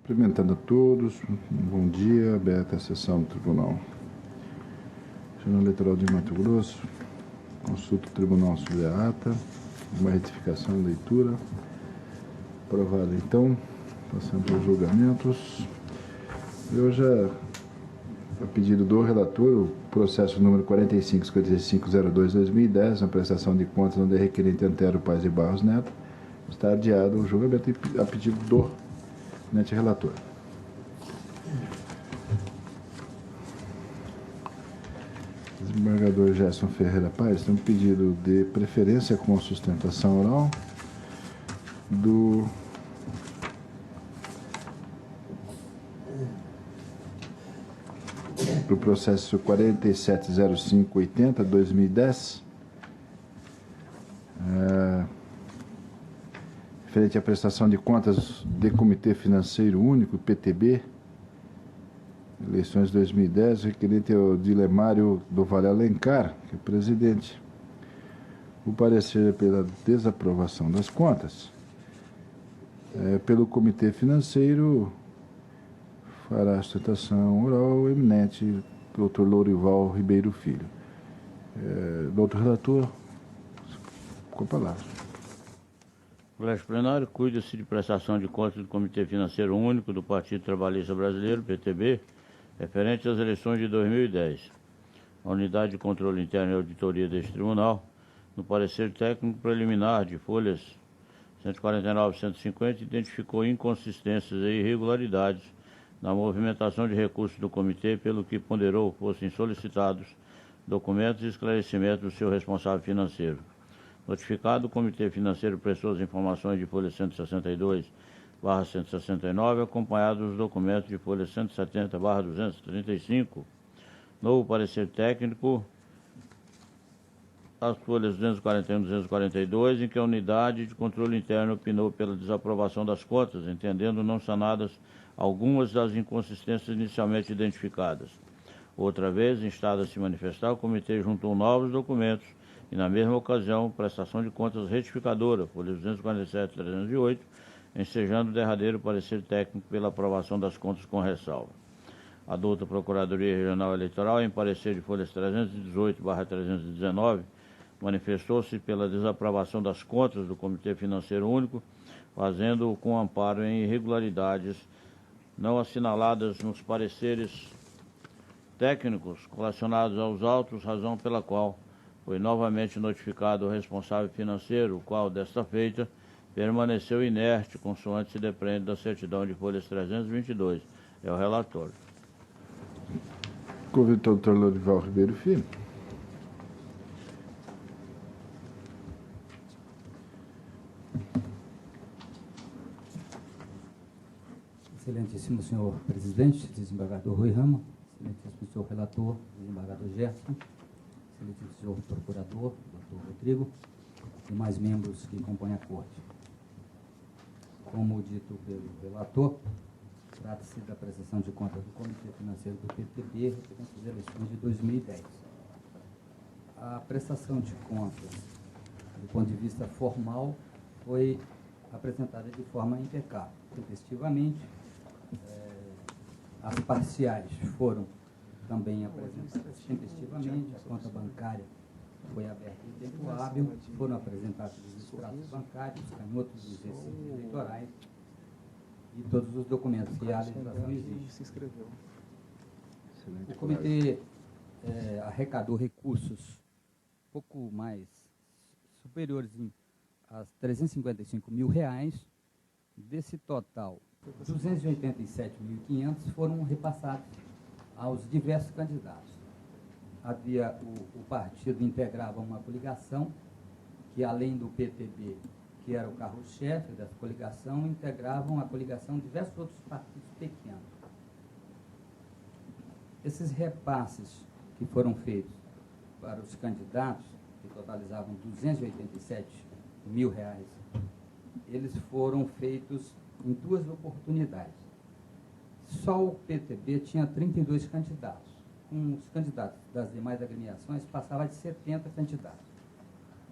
Cumprimentando a todos, bom dia, aberta a sessão do Tribunal Regional Eleitoral de Mato Grosso, consulta o Tribunal sobre a ata, uma retificação e leitura, aprovada então, passando aos julgamentos. Eu já, a pedido do relator, o processo número 455502-2010, na prestação de contas onde é requerente Antero Paz e Barros Neto, está adiado o julgamento a pedido do relator. Desembargador Gerson Ferreira Paes tem um pedido de preferência com sustentação oral do processo 470580-2010, referente à prestação de contas de Comitê Financeiro Único, PTB, eleições 2010, requerente ao Dilemário do Vale Alencar, que é presidente. O parecer pela desaprovação das contas, pelo Comitê Financeiro, fará a sustentação oral o eminente Dr. Lourival Ribeiro Filho. Doutor relator, com a palavra. O Colégio Plenário cuida-se de prestação de contas do Comitê Financeiro Único do Partido Trabalhista Brasileiro, PTB, referente às eleições de 2010. A Unidade de Controle Interno e Auditoria deste Tribunal, no parecer técnico preliminar de folhas 149 e 150, identificou inconsistências e irregularidades na movimentação de recursos do Comitê, pelo que ponderou fossem solicitados documentos e esclarecimentos do seu responsável financeiro. Notificado, o Comitê Financeiro prestou as informações de folha 162/169, acompanhados dos documentos de folha 170/235. Novo parecer técnico, as folhas 241 e 242, em que a Unidade de Controle Interno opinou pela desaprovação das contas, entendendo não sanadas algumas das inconsistências inicialmente identificadas. Outra vez, instado a se manifestar, o Comitê juntou novos documentos e, na mesma ocasião, prestação de contas retificadora, folhas 247 e 308, ensejando o derradeiro parecer técnico pela aprovação das contas com ressalva. A douta Procuradoria Regional Eleitoral, em parecer de folhas 318/319, manifestou-se pela desaprovação das contas do Comitê Financeiro Único, fazendo-o com amparo em irregularidades não assinaladas nos pareceres técnicos relacionados aos autos, razão pela qual foi novamente notificado o responsável financeiro, o qual, desta feita, permaneceu inerte, consoante se depreende da certidão de folhas 322. É o relatório. Convido o doutor Lourival Ribeiro Filho. Excelentíssimo senhor presidente, desembargador Rui Rama, excelentíssimo senhor relator, desembargador Gerson, excelentíssimo senhor procurador, doutor Rodrigo, e mais membros que compõem a corte. Como dito pelo relator, trata-se da prestação de contas do Comitê Financeiro do PTB referente às eleições de 2010. A prestação de contas, do ponto de vista formal, foi apresentada de forma impecável, tempestivamente. As parciais foram também apresentadas tempestivamente, a conta bancária foi aberta em tempo hábil, foram apresentados os extratos bancários, os canhotos dos recibos eleitorais e todos os documentos que a legislação exige. O comitê arrecadou recursos pouco mais superiores a R$355 mil. Desse total, 287.500 foram repassados aos diversos candidatos. Havia o partido integrava uma coligação que, além do PTB, que era o carro-chefe dessa coligação, integravam a coligação diversos outros partidos pequenos. Esses repasses que foram feitos para os candidatos, que totalizavam R$287 mil, eles foram feitos em duas oportunidades. Só o PTB tinha 32 candidatos. Com os candidatos das demais agremiações, passava de 70 candidatos.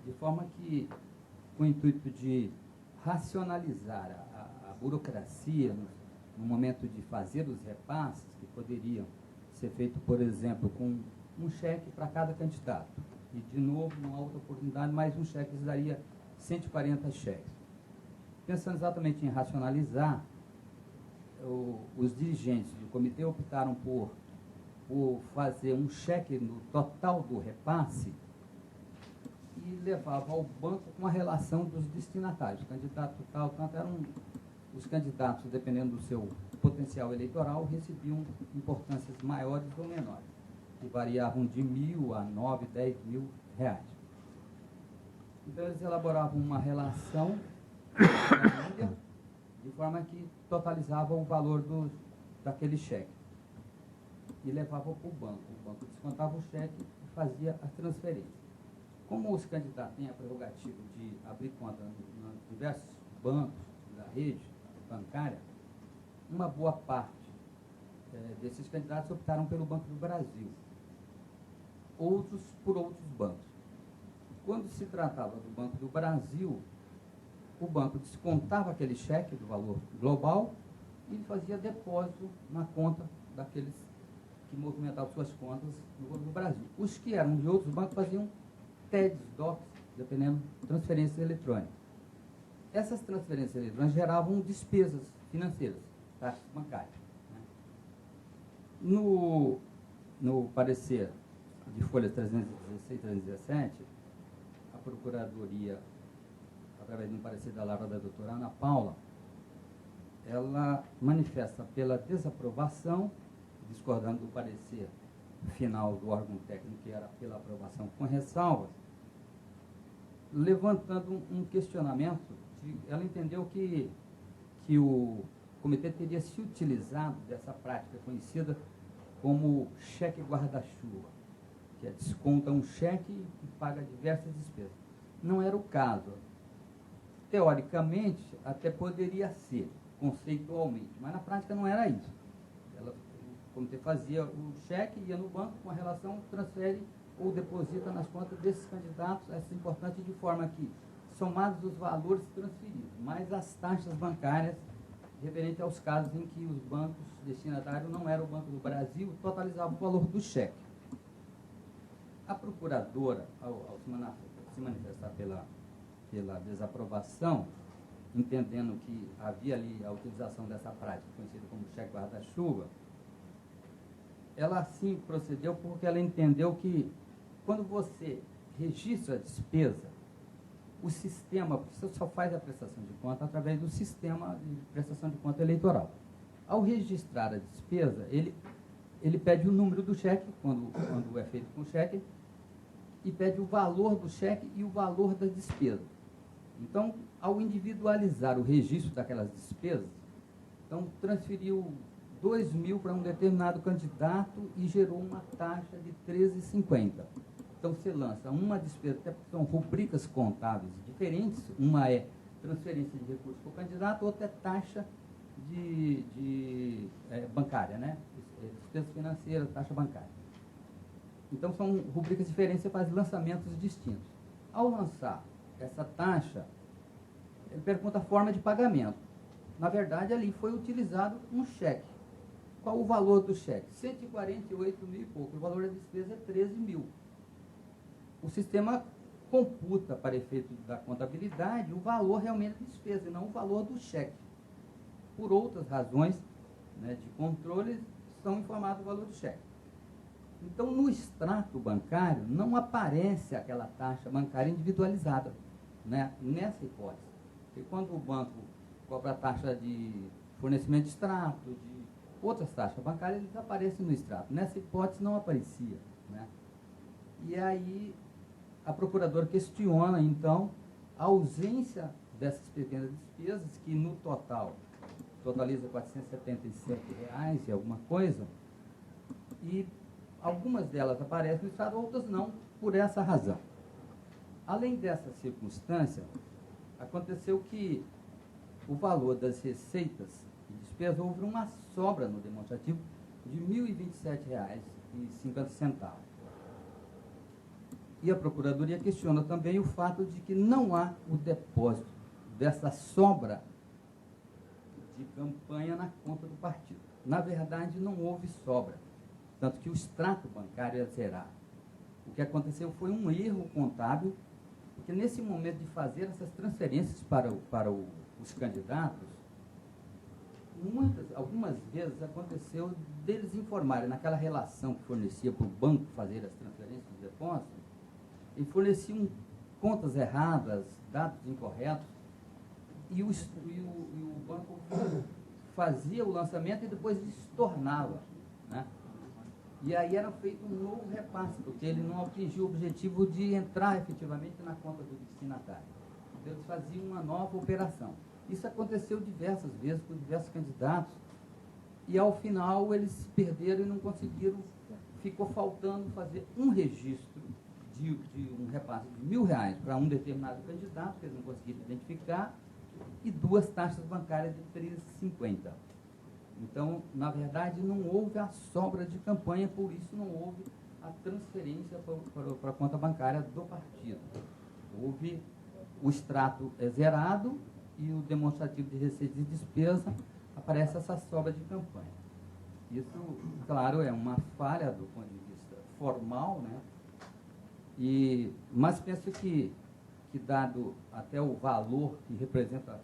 De forma que, com o intuito de racionalizar a burocracia no momento de fazer os repasses, que poderiam ser feitos, por exemplo, com um cheque para cada candidato. E, de novo, numa outra oportunidade, mais um cheque daria 140 cheques. Pensando exatamente em racionalizar, os dirigentes do comitê optaram por fazer um cheque no total do repasse e levava ao banco com a relação dos destinatários. O candidato tal, tanto eram os candidatos, dependendo do seu potencial eleitoral, recebiam importâncias maiores ou menores, que variavam de 1.000 a 9, 10 mil reais. Então, eles elaboravam uma relação de forma que totalizava o valor daquele cheque e levava para o banco. O banco descontava o cheque e fazia a transferência. Como os candidatos têm a prerrogativa de abrir conta nos diversos bancos da rede bancária, uma boa parte desses candidatos optaram pelo Banco do Brasil, outros por outros bancos. Quando se tratava do Banco do Brasil, o banco descontava aquele cheque do valor global e fazia depósito na conta daqueles que movimentavam suas contas no Banco do Brasil. Os que eram de outros bancos faziam TEDs, DOCs, dependendo, transferências eletrônicas. Essas transferências eletrônicas geravam despesas financeiras, taxas bancárias. Né? No parecer de folhas 316 e 317, a Procuradoria, através de um parecer da Lavra da doutora Ana Paula, ela manifesta pela desaprovação, discordando do parecer final do órgão técnico, que era pela aprovação com ressalvas, levantando um questionamento. Ela entendeu que o comitê teria se utilizado dessa prática conhecida como cheque guarda-chuva, que desconta um cheque e paga diversas despesas. Não era o caso. Teoricamente, até poderia ser, conceitualmente, mas na prática não era isso. O comitê fazia o cheque, ia no banco com a relação, transfere ou deposita nas contas desses candidatos, essa é importante, de forma que, somados os valores transferidos, mais as taxas bancárias, referente aos casos em que os bancos destinatários não eram o Banco do Brasil, totalizavam o valor do cheque. A procuradora, ao se manifestar pela desaprovação, entendendo que havia ali a utilização dessa prática, conhecida como cheque guarda-chuva, ela assim procedeu porque ela entendeu que, quando você registra a despesa, o sistema, porque você só faz a prestação de conta através do sistema de prestação de conta eleitoral. Ao registrar a despesa, ele pede o número do cheque, quando é feito com cheque, e pede o valor do cheque e o valor da despesa. Então, ao individualizar o registro daquelas despesas, então transferiu 2.000 para um determinado candidato e gerou uma taxa de R$ 13,50. Então, você lança uma despesa, até porque são rubricas contábeis diferentes, uma é transferência de recursos para o candidato, outra é taxa bancária, né? Despesa financeira, taxa bancária. Então, são rubricas diferentes, você faz lançamentos distintos. Ao lançar essa taxa, ele pergunta a forma de pagamento. Na verdade, ali foi utilizado um cheque. Qual o valor do cheque? 148 mil e pouco. O valor da despesa é 13 mil. O sistema computa, para efeito da contabilidade, o valor realmente da despesa, e não o valor do cheque. Por outras razões, né, de controle, são informados o valor do cheque. Então, no extrato bancário, não aparece aquela taxa bancária individualizada, né, nessa hipótese. Porque quando o banco cobra a taxa de fornecimento de extrato, de outras taxas bancárias, eles aparecem no extrato. Nessa hipótese não aparecia, né? E aí a procuradora questiona, então, a ausência dessas pequenas despesas, que no total totaliza R$ 477 e alguma coisa, e algumas delas aparecem no extrato, outras não, por essa razão. Além dessa circunstância, aconteceu que o valor das receitas e despesas, houve uma sobra no demonstrativo de R$ 1.027,50. E a Procuradoria questiona também o fato de que não há o depósito dessa sobra de campanha na conta do partido. Na verdade, não houve sobra, tanto que o extrato bancário é zerado. O que aconteceu foi um erro contábil, porque nesse momento de fazer essas transferências para os candidatos, algumas vezes aconteceu deles informarem naquela relação que fornecia para o banco fazer as transferências de depósito, e forneciam contas erradas, dados incorretos, e o banco fazia o lançamento e depois estornava, né? E aí era feito um novo repasse, porque ele não atingiu o objetivo de entrar efetivamente na conta do destinatário. Então eles faziam uma nova operação. Isso aconteceu diversas vezes com diversos candidatos, e ao final eles perderam e não conseguiram, ficou faltando fazer um registro de um repasse de R$ 1.000 para um determinado candidato, que eles não conseguiram identificar, e 2 taxas bancárias de R$ 3,50. Então, na verdade, não houve a sobra de campanha, por isso não houve a transferência para a conta bancária do partido. Houve o extrato zerado e o demonstrativo de receita e despesa, aparece essa sobra de campanha. Isso, claro, é uma falha do ponto de vista formal, né? Mas penso que dado até o valor que representa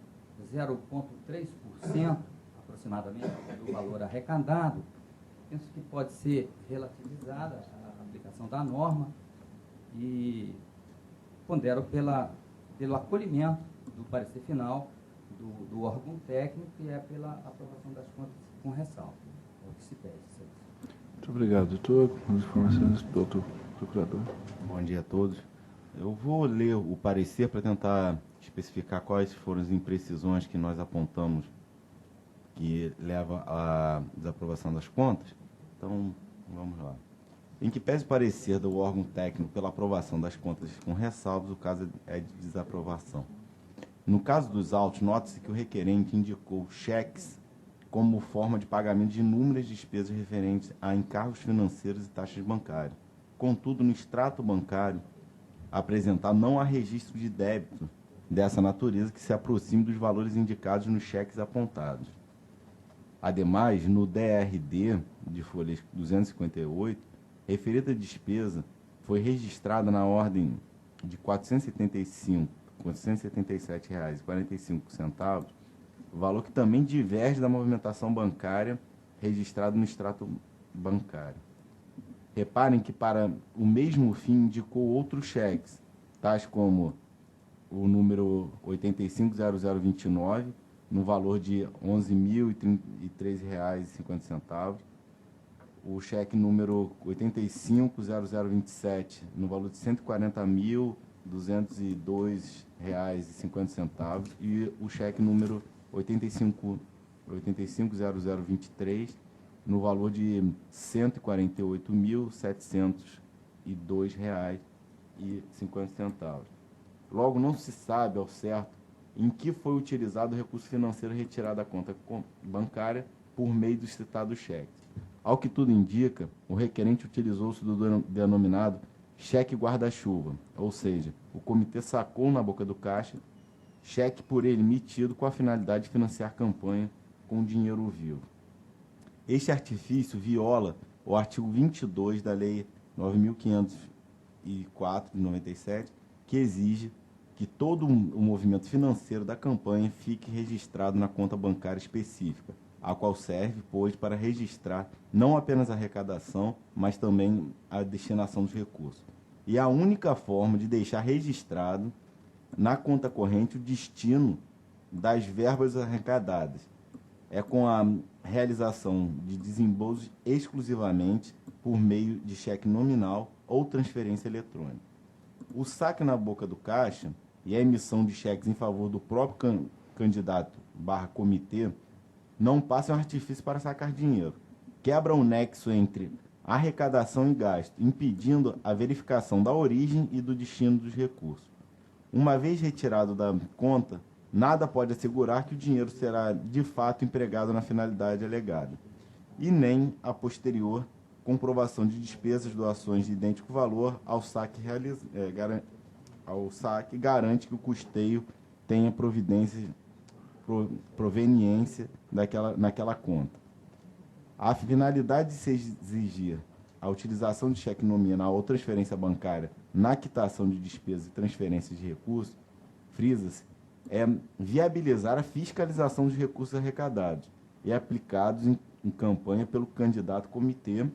0,3% aproximadamente do valor arrecadado, penso que pode ser relativizada a aplicação da norma e pondero pelo acolhimento do parecer final do órgão técnico e pela aprovação das contas com ressalva. É o que se pede. Muito obrigado, doutor. As informações do doutor procurador. Bom dia a todos. Eu vou ler o parecer para tentar especificar quais foram as imprecisões que nós apontamos que leva à desaprovação das contas. Então, vamos lá. Em que pese o parecer do órgão técnico pela aprovação das contas com ressalvas, o caso é de desaprovação. No caso dos autos, nota-se que o requerente indicou cheques como forma de pagamento de inúmeras despesas referentes a encargos financeiros e taxas bancárias. Contudo, no extrato bancário apresentado não há registro de débito dessa natureza que se aproxime dos valores indicados nos cheques apontados. Ademais, no DRD de folha 258, referida despesa foi registrada na ordem de R$ 477,45, valor que também diverge da movimentação bancária registrada no extrato bancário. Reparem que para o mesmo fim indicou outros cheques, tais como o número 850029, no valor de R$ 11.013,50, o cheque número 850027, no valor de R$ 140.202,50, e o cheque número 850023, no valor de R$ 148.702,50. Logo, não se sabe ao certo em que foi utilizado o recurso financeiro retirado da conta bancária por meio dos citados cheques. Ao que tudo indica, o requerente utilizou-se do denominado cheque guarda-chuva, ou seja, o comitê sacou na boca do caixa cheque por ele emitido com a finalidade de financiar campanha com dinheiro vivo. Este artifício viola o artigo 22 da Lei 9.504, de 97, que exige que todo o movimento financeiro da campanha fique registrado na conta bancária específica, a qual serve, pois, para registrar não apenas a arrecadação, mas também a destinação dos recursos. E a única forma de deixar registrado na conta corrente o destino das verbas arrecadadas é com a realização de desembolsos exclusivamente por meio de cheque nominal ou transferência eletrônica. O saque na boca do caixa e a emissão de cheques em favor do próprio candidato / comitê não passam um artifício para sacar dinheiro. Quebra o nexo entre arrecadação e gasto, impedindo a verificação da origem e do destino dos recursos. Uma vez retirado da conta, nada pode assegurar que o dinheiro será de fato empregado na finalidade alegada, e nem a posterior comprovação de despesas, doações de idêntico valor ao saque, garante que o custeio tenha proveniência naquela conta. A finalidade de se exigir a utilização de cheque nominal ou transferência bancária na quitação de despesas e transferências de recursos, frisa-se, é viabilizar a fiscalização dos recursos arrecadados e aplicados em campanha pelo candidato comitê,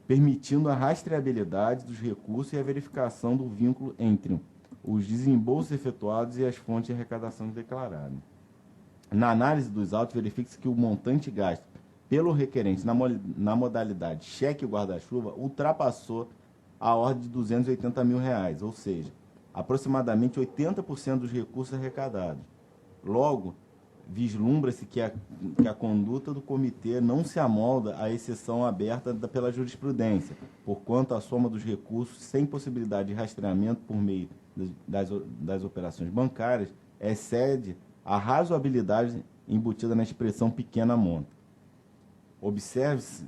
permitindo a rastreabilidade dos recursos e a verificação do vínculo entre os desembolsos efetuados e as fontes de arrecadação declaradas. Na análise dos autos, verifica-se que o montante gasto pelo requerente na modalidade cheque guarda-chuva ultrapassou a ordem de R$ 280 mil, ou seja, aproximadamente 80% dos recursos arrecadados. Logo, vislumbra-se que a conduta do comitê não se amolda à exceção aberta pela jurisprudência, porquanto a soma dos recursos sem possibilidade de rastreamento por meio das operações bancárias excede a razoabilidade embutida na expressão pequena monta. Observa-se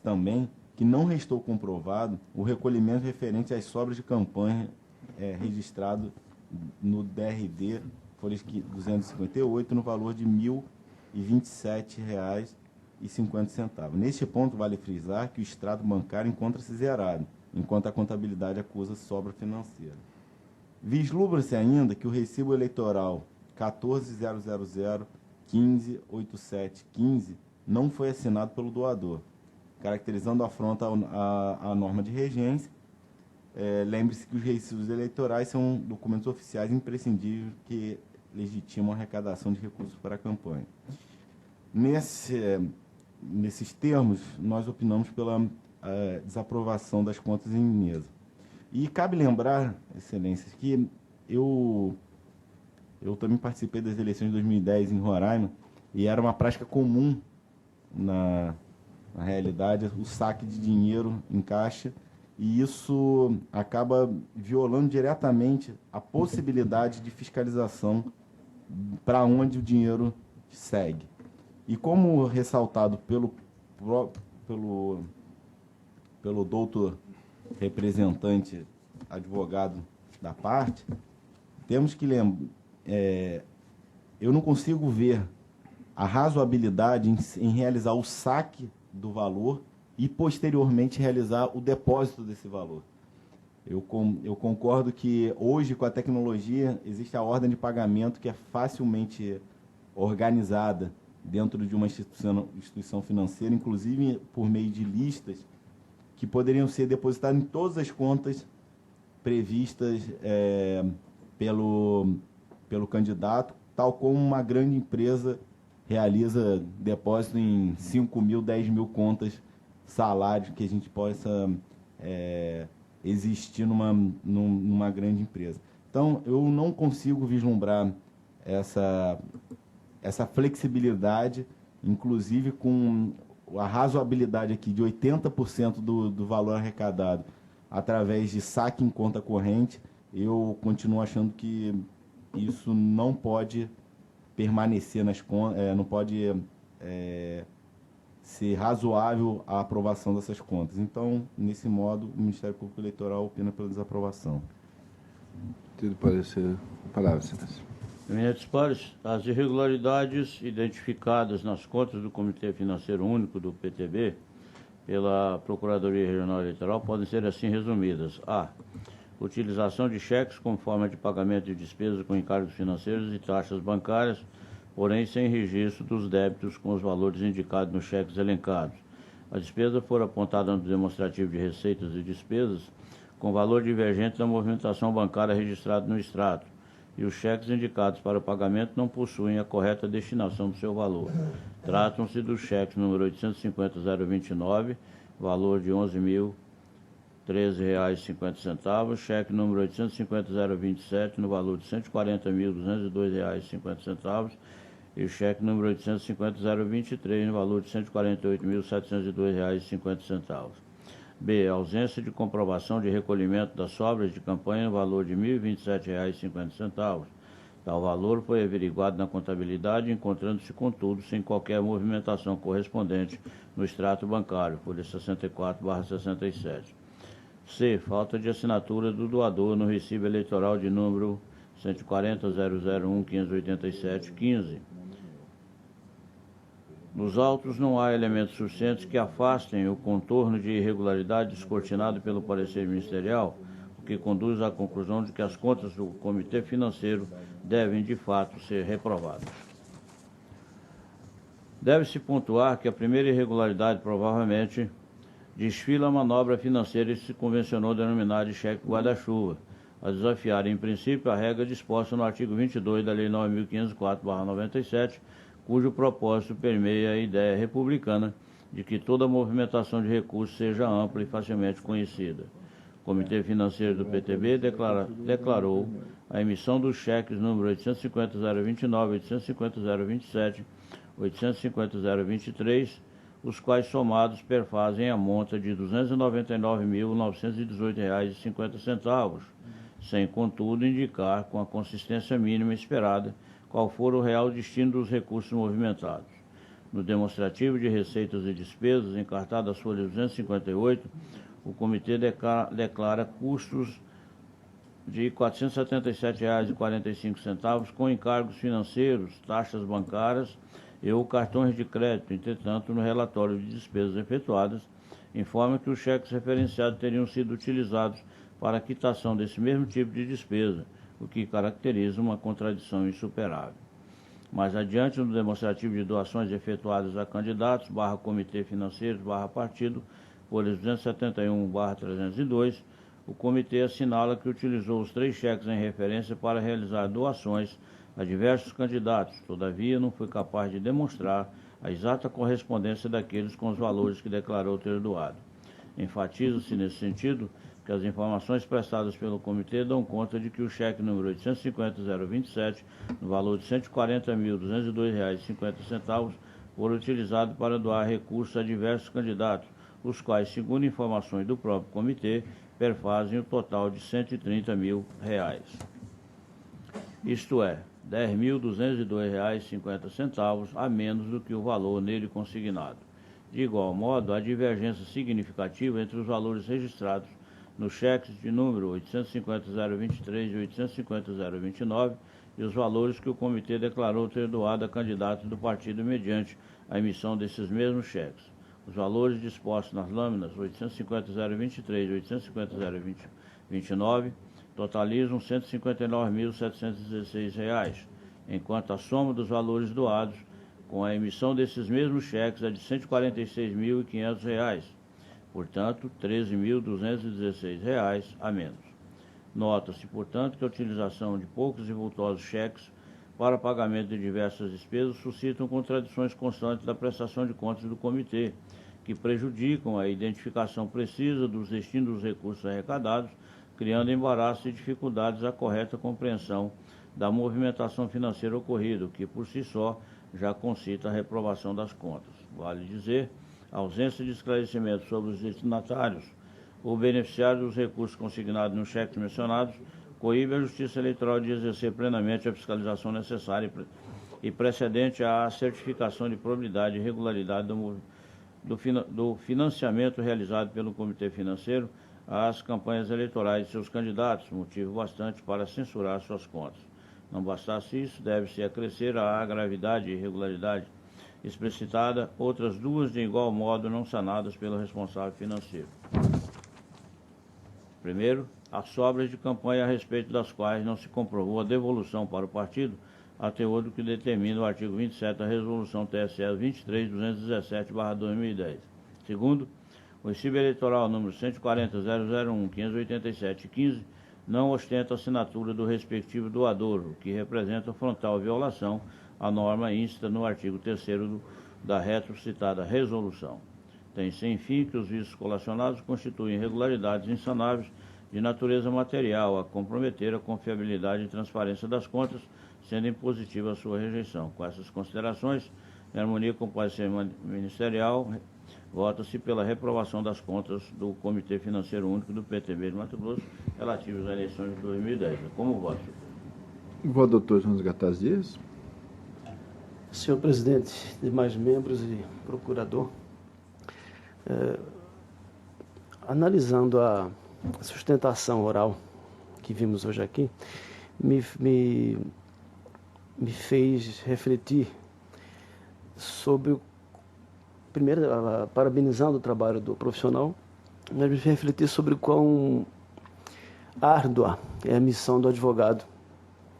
também que não restou comprovado o recolhimento referente às sobras de campanha registrado no DRD folha 258 no valor de R$ 1.027,50. Neste ponto, vale frisar que o extrato bancário encontra-se zerado, enquanto a contabilidade acusa sobra financeira. Vislumbra-se ainda que o recibo eleitoral 14.000.15.87.15 não foi assinado pelo doador, caracterizando a afronta à norma de regência. Lembre-se que os recibos eleitorais são documentos oficiais imprescindíveis que legitimam a arrecadação de recursos para a campanha. Nesses termos, nós opinamos pela desaprovação das contas em mesa. E cabe lembrar, Excelências, que eu também participei das eleições de 2010 em Roraima, e era uma prática comum na realidade o saque de dinheiro em caixa, e isso acaba violando diretamente a possibilidade de fiscalização para onde o dinheiro segue. E como ressaltado pelo doutor representante, advogado da parte, temos que lembrar, eu não consigo ver a razoabilidade em realizar o saque do valor e, posteriormente, realizar o depósito desse valor. Eu concordo que, hoje, com a tecnologia, existe a ordem de pagamento que é facilmente organizada dentro de uma instituição financeira, inclusive por meio de listas que poderiam ser depositadas em todas as contas previstas pelo candidato, tal como uma grande empresa realiza depósito em 5 mil, 10 mil contas, salários que a gente possa existir numa grande empresa. Então, eu não consigo vislumbrar essa flexibilidade, inclusive com a razoabilidade aqui de 80% do valor arrecadado através de saque em conta corrente. Eu continuo achando que isso não pode permanecer nas contas, não pode ser razoável a aprovação dessas contas. Então, nesse modo, o Ministério Público Eleitoral opina pela desaprovação. Tido parecer. A palavra, Excelência. Eminentes pares, as irregularidades identificadas nas contas do Comitê Financeiro Único do PTB pela Procuradoria Regional Eleitoral podem ser assim resumidas. A. Utilização de cheques como forma de pagamento de despesas com encargos financeiros e taxas bancárias, porém sem registro dos débitos com os valores indicados nos cheques elencados. A despesa for apontada no demonstrativo de receitas e despesas com valor divergente da movimentação bancária registrada no extrato, e os cheques indicados para o pagamento não possuem a correta destinação do seu valor. Tratam-se dos cheques número 850.029, valor de R$ 11.013,50, cheque número 850.027, no valor de R$ 140.202,50, e o cheque número 850.023, no valor de R$ 148.702,50. B. Ausência de comprovação de recolhimento das sobras de campanha no valor de R$ 1.027,50. Tal valor foi averiguado na contabilidade, encontrando-se, contudo, sem qualquer movimentação correspondente no extrato bancário, folha 64/67. C. Falta de assinatura do doador no recibo eleitoral de número 140.001.587.15. Nos autos não há elementos suficientes que afastem o contorno de irregularidade descortinado pelo parecer ministerial, o que conduz à conclusão de que as contas do Comitê Financeiro devem, de fato, ser reprovadas. Deve-se pontuar que a primeira irregularidade provavelmente desfila a manobra financeira e se convencionou denominar de cheque guarda-chuva, a desafiar, em princípio, a regra disposta no artigo 22 da Lei 9.504/97, cujo propósito permeia a ideia republicana de que toda movimentação de recursos seja ampla e facilmente conhecida. O Comitê Financeiro do PTB declarou a emissão dos cheques número 850.029, 850.027, 850.023, os quais somados perfazem a monta de R$ 299.918,50, sem, contudo, indicar com a consistência mínima esperada qual for o real destino dos recursos movimentados. No demonstrativo de receitas e despesas, encartado às folhas 258, o Comitê declara custos de R$ 477,45 com encargos financeiros, taxas bancárias e ou cartões de crédito. Entretanto, no relatório de despesas efetuadas, informa que os cheques referenciados teriam sido utilizados para a quitação desse mesmo tipo de despesa, o que caracteriza uma contradição insuperável. Mais adiante, no demonstrativo de doações efetuadas a candidatos, /comitê financeiro, /partido, folhas 271/302, o comitê assinala que utilizou os 3 cheques em referência para realizar doações a diversos candidatos, todavia não foi capaz de demonstrar a exata correspondência daqueles com os valores que declarou ter doado. Enfatiza-se, nesse sentido, que as informações prestadas pelo comitê dão conta de que o cheque número 850.027, no valor de R$ 140.202,50, foi utilizado para doar recursos a diversos candidatos, os quais, segundo informações do próprio comitê, perfazem o total de R$ 130 mil. Isto é, R$ 10.202,50 a menos do que o valor nele consignado. De igual modo, há divergência significativa entre os valores registrados nos cheques de número 850.023 e 850.029 e os valores que o comitê declarou ter doado a candidatos do partido mediante a emissão desses mesmos cheques. Os valores dispostos nas lâminas 850.023 e 850.029 totalizam R$ 159.716, enquanto a soma dos valores doados com a emissão desses mesmos cheques é de R$ 146.500, portanto, R$ 13.216 a menos. Nota-se, portanto, que a utilização de poucos e vultosos cheques para pagamento de diversas despesas suscitam contradições constantes da prestação de contas do comitê, que prejudicam a identificação precisa dos destinos dos recursos arrecadados, criando embaraços e dificuldades à correta compreensão da movimentação financeira ocorrida, o que por si só já concita a reprovação das contas. Vale dizer, a ausência de esclarecimento sobre os destinatários ou beneficiários dos recursos consignados nos cheques mencionados coíbe a Justiça Eleitoral de exercer plenamente a fiscalização necessária e precedente à certificação de probidade e regularidade do financiamento realizado pelo Comitê Financeiro às campanhas eleitorais de seus candidatos, motivo bastante para censurar suas contas. Não bastasse isso, deve-se acrescer à gravidade e irregularidade explicitada outras 2 de igual modo não sanadas pelo responsável financeiro. Primeiro, as sobras de campanha a respeito das quais não se comprovou a devolução para o partido a teor do que determina o artigo 27 da Resolução TSE 23.217/2010. Segundo, o recibo eleitoral número 140.001.587.15 não ostenta a assinatura do respectivo doador, o que representa frontal violação à norma insta no artigo 3º da retrocitada resolução. Tem-se, enfim, que os vícios colacionados constituem irregularidades insanáveis de natureza material a comprometer a confiabilidade e transparência das contas, sendo impositiva a sua rejeição. Com essas considerações, em harmonia com o parecer ministerial, vota-se pela reprovação das contas do Comitê Financeiro Único do PTB de Mato Grosso relativas às eleições de 2010. Como voto? Voto, doutor João Gataz Dias. Senhor presidente, demais membros e procurador, analisando a sustentação oral que vimos hoje aqui, me fez refletir sobre, primeiro, parabenizando o trabalho do profissional, mas me fez refletir sobre quão árdua é a missão do advogado,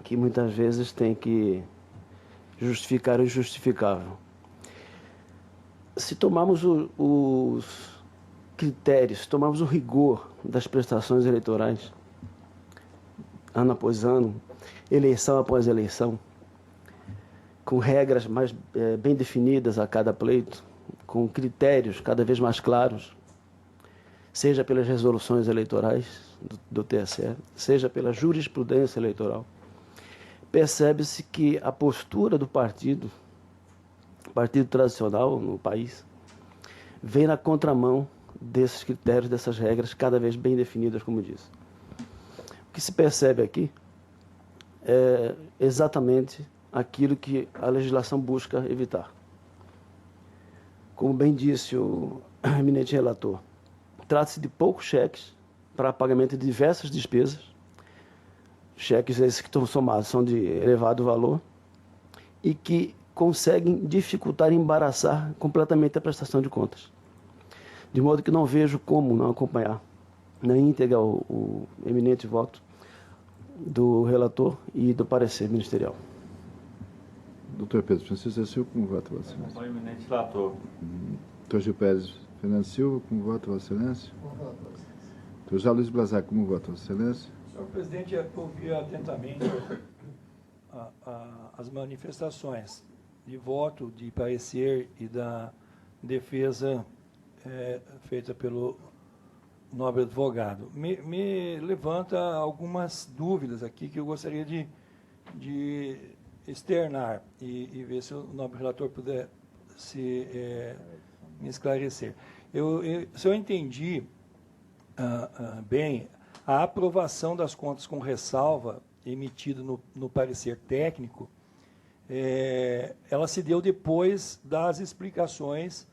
que muitas vezes tem que justificar o injustificável. Se tomarmos os critérios, se tomarmos o rigor das prestações eleitorais, ano após ano, eleição após eleição, com regras mais bem definidas a cada pleito, com critérios cada vez mais claros, seja pelas resoluções eleitorais do TSE, seja pela jurisprudência eleitoral, percebe-se que a postura do partido tradicional no país, vem na contramão desses critérios, dessas regras cada vez bem definidas, como disse. O que se percebe aqui é exatamente aquilo que a legislação busca evitar. Como bem disse o eminente relator, trata-se de poucos cheques para pagamento de diversas despesas, cheques esses que estão somados são de elevado valor e que conseguem dificultar e embaraçar completamente a prestação de contas. De modo que não vejo como não acompanhar na íntegra o eminente voto do relator e do parecer ministerial. Doutor Pedro Francisco da Silva, como vota, Vossa Excelência? Acompanho o eminente relator. Doutor Gil Pérez Fernandes Silva, como vota, Vossa Excelência? Doutor José Luiz Blazac, como vota, Vossa Excelência? Senhor presidente, eu ouvi atentamente as manifestações de voto, de parecer e da defesa feita pelo nobre advogado. Me levanta algumas dúvidas aqui que eu gostaria de externar e ver se o nobre relator puder me esclarecer. Se eu entendi bem, a aprovação das contas com ressalva emitida no parecer técnico, ela se deu depois das explicações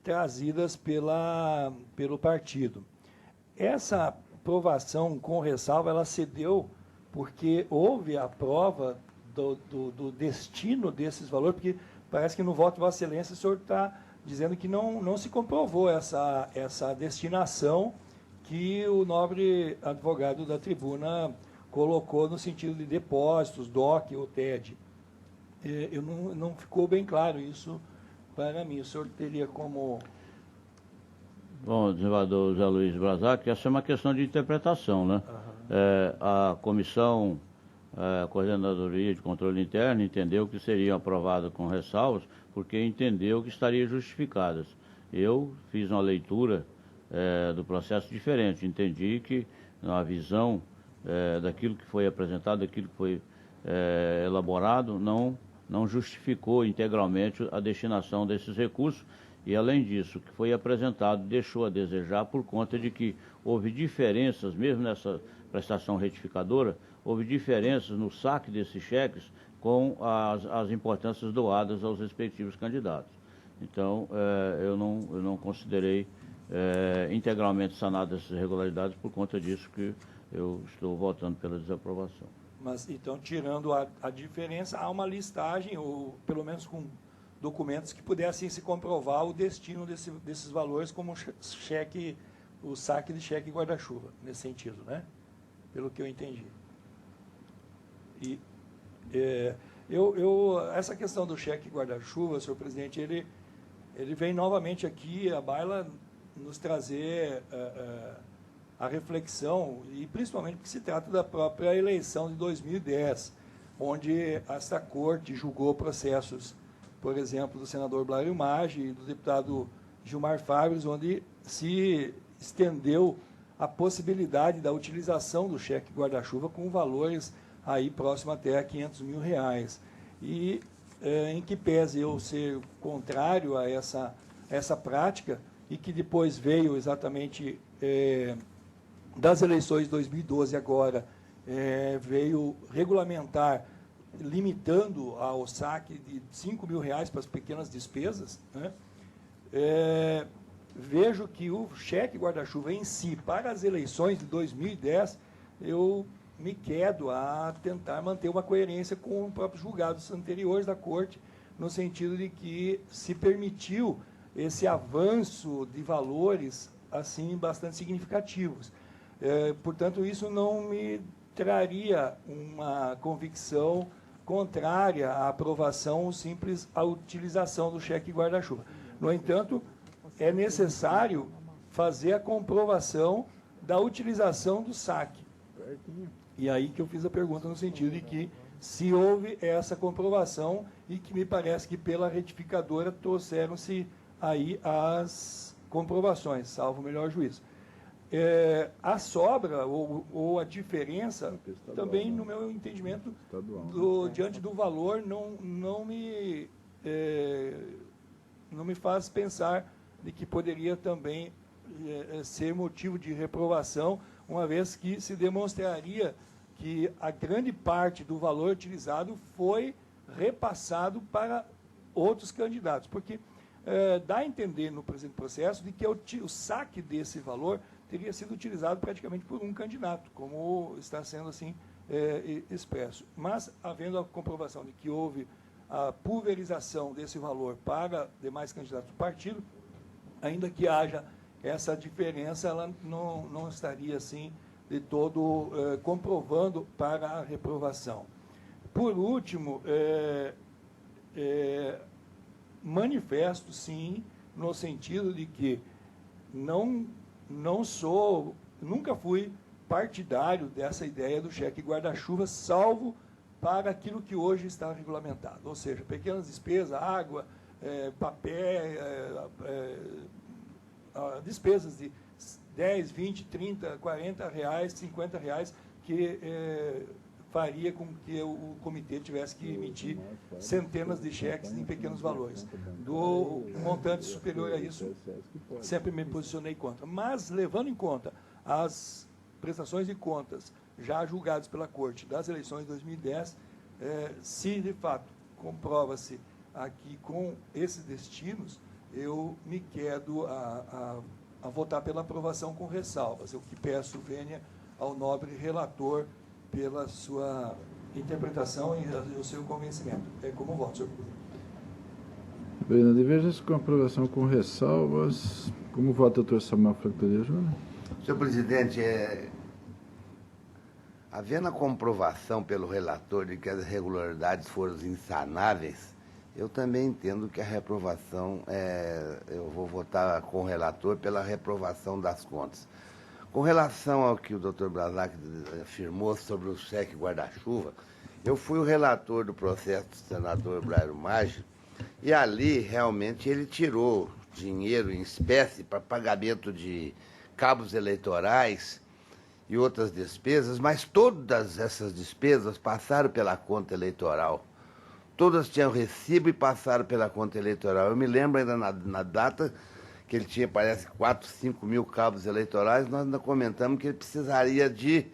trazidas pelo partido. Essa aprovação com ressalva, ela se deu porque houve a prova do destino desses valores, porque parece que no voto de Vossa Excelência o senhor está dizendo que não se comprovou essa destinação que o nobre advogado da tribuna colocou no sentido de depósitos, DOC ou TED. Não ficou bem claro isso para mim. O senhor teria como... Bom, desembargador José Luiz Blazac, essa é uma questão de interpretação, né? A comissão, a Coordenadoria de Controle Interno, entendeu que seriam aprovadas com ressalvas, porque entendeu que estariam justificadas. Eu fiz uma leitura do processo diferente, entendi que a visão daquilo que foi apresentado, daquilo que foi elaborado, não justificou integralmente a destinação desses recursos e, além disso, o que foi apresentado deixou a desejar por conta de que houve diferenças, mesmo nessa prestação retificadora, houve diferenças no saque desses cheques com as importâncias doadas aos respectivos candidatos. Então, eu não considerei integralmente sanadas essas irregularidades, por conta disso que eu estou votando pela desaprovação. Mas, então, tirando a diferença, há uma listagem, ou pelo menos com documentos que pudessem se comprovar o destino desses valores como o saque de cheque guarda-chuva, nesse sentido, né? Pelo que eu entendi. E essa questão do cheque guarda-chuva, senhor presidente, ele vem novamente aqui à baila nos trazer a reflexão, e principalmente porque se trata da própria eleição de 2010, onde esta corte julgou processos, por exemplo, do senador Blário Maggi e do deputado Gilmar Fábrios, onde se estendeu a possibilidade da utilização do cheque guarda-chuva com valores aí próximo até a R$500 mil. E em que pese eu ser contrário a essa prática, e que depois veio exatamente das eleições de 2012 agora, veio regulamentar, limitando ao saque de R$5 mil para as pequenas despesas, né? Vejo que o cheque guarda-chuva em si, para as eleições de 2010, eu me quedo a tentar manter uma coerência com os próprios julgados anteriores da Corte, no sentido de que se permitiu esse avanço de valores assim bastante significativos. Portanto, isso não me traria uma convicção contrária à aprovação ou simples à utilização do cheque guarda-chuva. No entanto, é necessário fazer a comprovação da utilização do saque. E aí que eu fiz a pergunta no sentido de que se houve essa comprovação e que me parece que pela retificadora trouxeram-se aí as comprovações, salvo o melhor juízo. A sobra ou a diferença, também, no meu entendimento, diante do valor, não me faz pensar de que poderia também ser motivo de reprovação, uma vez que se demonstraria que a grande parte do valor utilizado foi repassado para outros candidatos, porque dá a entender no presente processo de que o saque desse valor teria sido utilizado praticamente por um candidato, como está sendo assim expresso. Mas, havendo a comprovação de que houve a pulverização desse valor para demais candidatos do partido, ainda que haja essa diferença, ela não estaria assim de todo comprovando para a reprovação. Por último, manifesto, sim, no sentido de que nunca fui partidário dessa ideia do cheque guarda-chuva, salvo para aquilo que hoje está regulamentado, ou seja, pequenas despesas, água, papel, despesas de 10, 20, 30, 40 reais, 50 reais, que faria com que o comitê tivesse que emitir centenas de cheques em pequenos valores. Do montante superior a isso, sempre me posicionei contra. Mas, levando em conta as prestações de contas já julgadas pela Corte das eleições de 2010, se de fato comprova-se aqui com esses destinos, eu me quedo a votar pela aprovação com ressalvas. Eu que peço vênia ao nobre relator pela sua interpretação e o seu convencimento. Como voto, senhor presidente. Bem, na divergência com aprovação com ressalvas, como vota o doutor Samuel Factoria Júnior? Senhor presidente, havendo a comprovação pelo relator de que as irregularidades foram insanáveis, eu também entendo que a reprovação, eu vou votar com o relator pela reprovação das contas. Com relação ao que o doutor Brasac afirmou sobre o cheque guarda-chuva, eu fui o relator do processo do senador Brairo Maggi, e ali, realmente, ele tirou dinheiro em espécie para pagamento de cabos eleitorais e outras despesas, mas todas essas despesas passaram pela conta eleitoral. Todas tinham recibo e passaram pela conta eleitoral. Eu me lembro ainda na data que ele tinha, parece, 4, 5 mil cabos eleitorais, nós ainda comentamos que ele precisaria de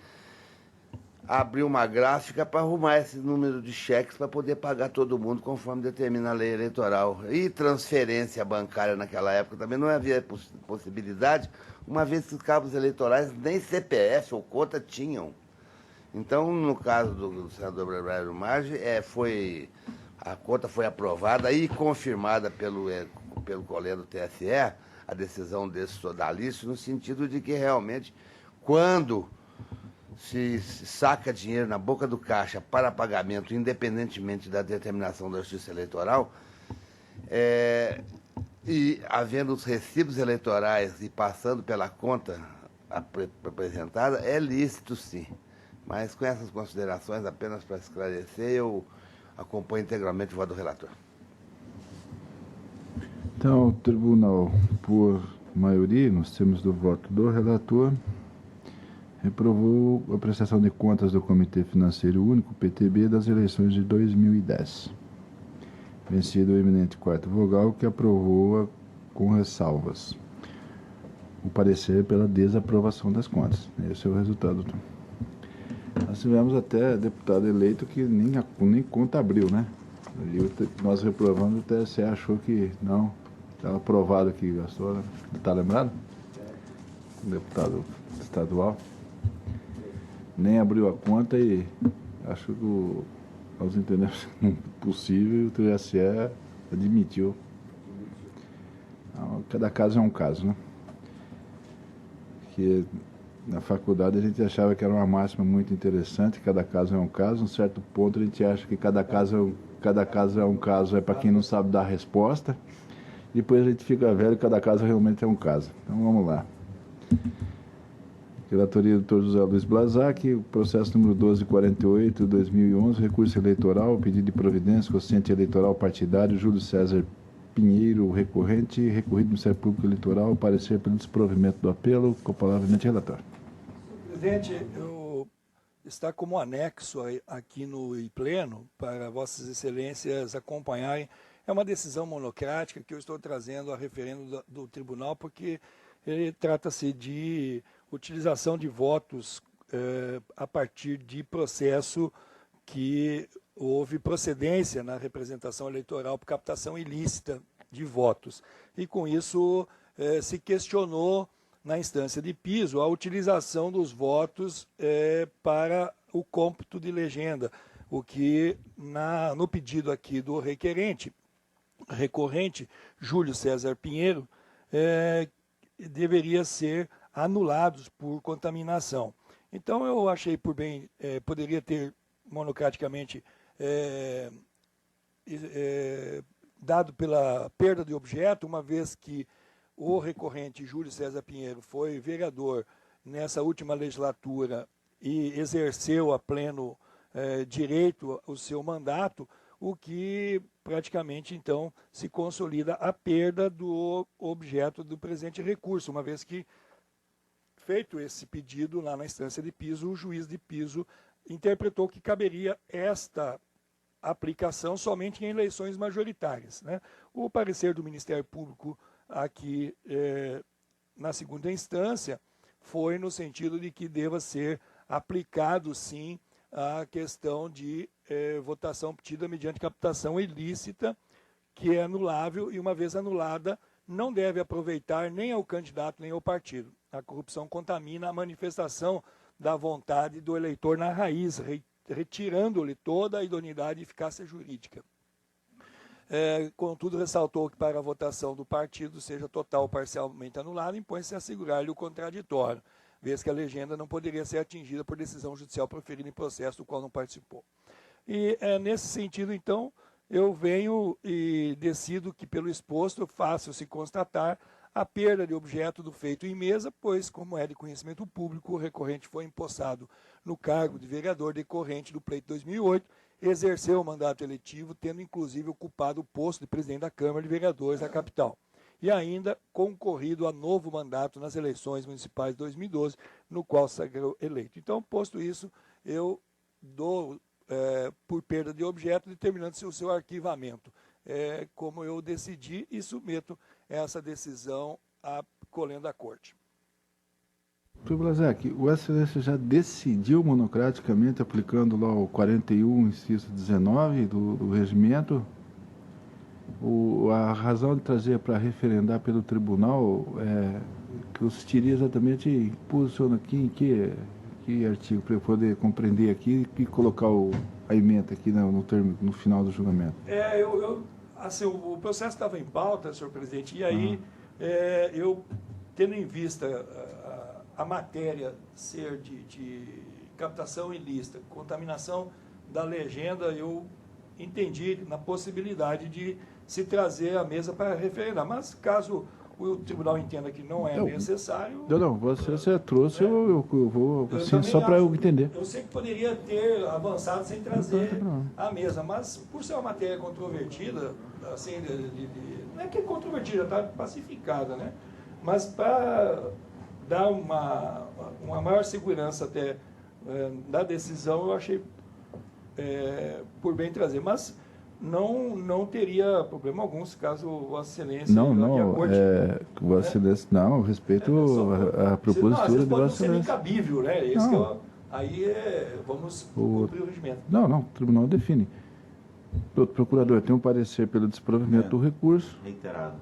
abrir uma gráfica para arrumar esse número de cheques para poder pagar todo mundo conforme determina a lei eleitoral. E transferência bancária naquela época também não havia possibilidade, uma vez que os cabos eleitorais nem CPF ou conta tinham. Então, no caso do senador Brairo Maggi, a conta foi aprovada e confirmada pelo colega do TSE, a decisão desse sodalício, no sentido de que realmente, quando se saca dinheiro na boca do caixa para pagamento, independentemente da determinação da Justiça Eleitoral, e havendo os recibos eleitorais e passando pela conta apresentada, é lícito, sim. Mas com essas considerações, apenas para esclarecer, eu acompanho integralmente o voto do relator. Então, o tribunal, por maioria, nos termos do voto do relator, reprovou a prestação de contas do Comitê Financeiro Único, PTB, das eleições de 2010. Vencido o eminente quarto vogal, que aprovou-a com ressalvas. O parecer pela desaprovação das contas. Esse é o resultado. Nós tivemos até deputado eleito que nem conta abriu, né? Nós reprovamos, o TSE achou que não, estava aprovado que gastou, né? Está lembrado? Deputado estadual. nem abriu a conta e acho que nós entendemos possível e o TSE admitiu. Cada caso é um caso, né? Que na faculdade a gente achava que era uma máxima muito interessante, cada caso é um caso, um certo ponto a gente acha que cada caso é um caso, é para quem não sabe dar a resposta, depois a gente fica velho e cada caso realmente é um caso. Então vamos lá. Relatoria do Dr. José Luiz Blazac, o processo número 1248, 2011, recurso eleitoral, pedido de providência, quociente eleitoral partidário, Júlio César Pinheiro, recorrente, recorrido do Ministério Público Eleitoral, parecer pelo desprovimento do apelo, com a palavra, relator. Presidente, está como anexo aqui no pleno, para Vossas Excelências acompanharem. É uma decisão monocrática que eu estou trazendo a referendo do tribunal, porque trata-se de utilização de votos a partir de processo que houve procedência na representação eleitoral por captação ilícita de votos. E com isso se questionou na instância de piso a utilização dos votos para o cômputo de legenda, o que no pedido aqui do recorrente Júlio César Pinheiro deveria ser anulados por contaminação. Então eu achei por bem, poderia ter monocraticamente dado pela perda de objeto, uma vez que o recorrente Júlio César Pinheiro foi vereador nessa última legislatura e exerceu a pleno direito o seu mandato, o que praticamente, então, se consolida a perda do objeto do presente recurso, uma vez que, feito esse pedido lá na instância de piso, o juiz de piso interpretou que caberia esta aplicação somente em eleições majoritárias, né? O parecer do Ministério Público aqui na segunda instância foi no sentido de que deva ser aplicado, sim, a questão de votação obtida mediante captação ilícita, que é anulável e, uma vez anulada, não deve aproveitar nem ao candidato nem ao partido. A corrupção contamina a manifestação da vontade do eleitor na raiz, retirando-lhe toda a idoneidade e eficácia jurídica. Contudo, ressaltou que para a votação do partido, seja total ou parcialmente anulada, impõe-se assegurar-lhe o contraditório, vez que a legenda não poderia ser atingida por decisão judicial proferida em processo do qual não participou. E nesse sentido, então, eu venho e decido que, pelo exposto, faço-se constatar a perda de objeto do feito em mesa, pois, como é de conhecimento público, o recorrente foi empossado no cargo de vereador decorrente do pleito 2008, exerceu o mandato eletivo, tendo inclusive ocupado o posto de presidente da Câmara de Vereadores da capital, e ainda concorrido a novo mandato nas eleições municipais de 2012, no qual sagrou eleito. Então, posto isso, eu dou por perda de objeto, determinando-se o seu arquivamento. Como eu decidi, e submeto essa decisão à colenda da Corte. Dr. Blazac, o Excelência já decidiu monocraticamente, aplicando lá o 41, inciso 19 do regimento, a razão de trazer para referendar pelo tribunal que eu assistiria exatamente, posiciona aqui em que artigo, para eu poder compreender aqui e colocar a emenda aqui no final do julgamento. Assim, o processo estava em pauta, senhor presidente, e aí eu, tendo em vista a matéria ser de captação ilícita, contaminação da legenda, eu entendi na possibilidade de se trazer a mesa para referendar. Mas caso o tribunal entenda que não é necessário... Não, você trouxe, eu vou, assim, só para eu entender. Eu sei que poderia ter avançado sem trazer a mesa, mas por ser uma matéria controvertida, assim, não é que é controvertida, está pacificada, né? Mas para dar uma maior segurança até da decisão, eu achei por bem trazer. Mas não teria problema algum, se caso Vossa Excelência... Vossa Excelência, não, respeito a propositura de Vossa Excelência. Não ser incabível, né? Esse aí vamos cumprir o regimento. Não, o tribunal define. Procurador, tem um parecer pelo desprovimento do recurso. Reiterado.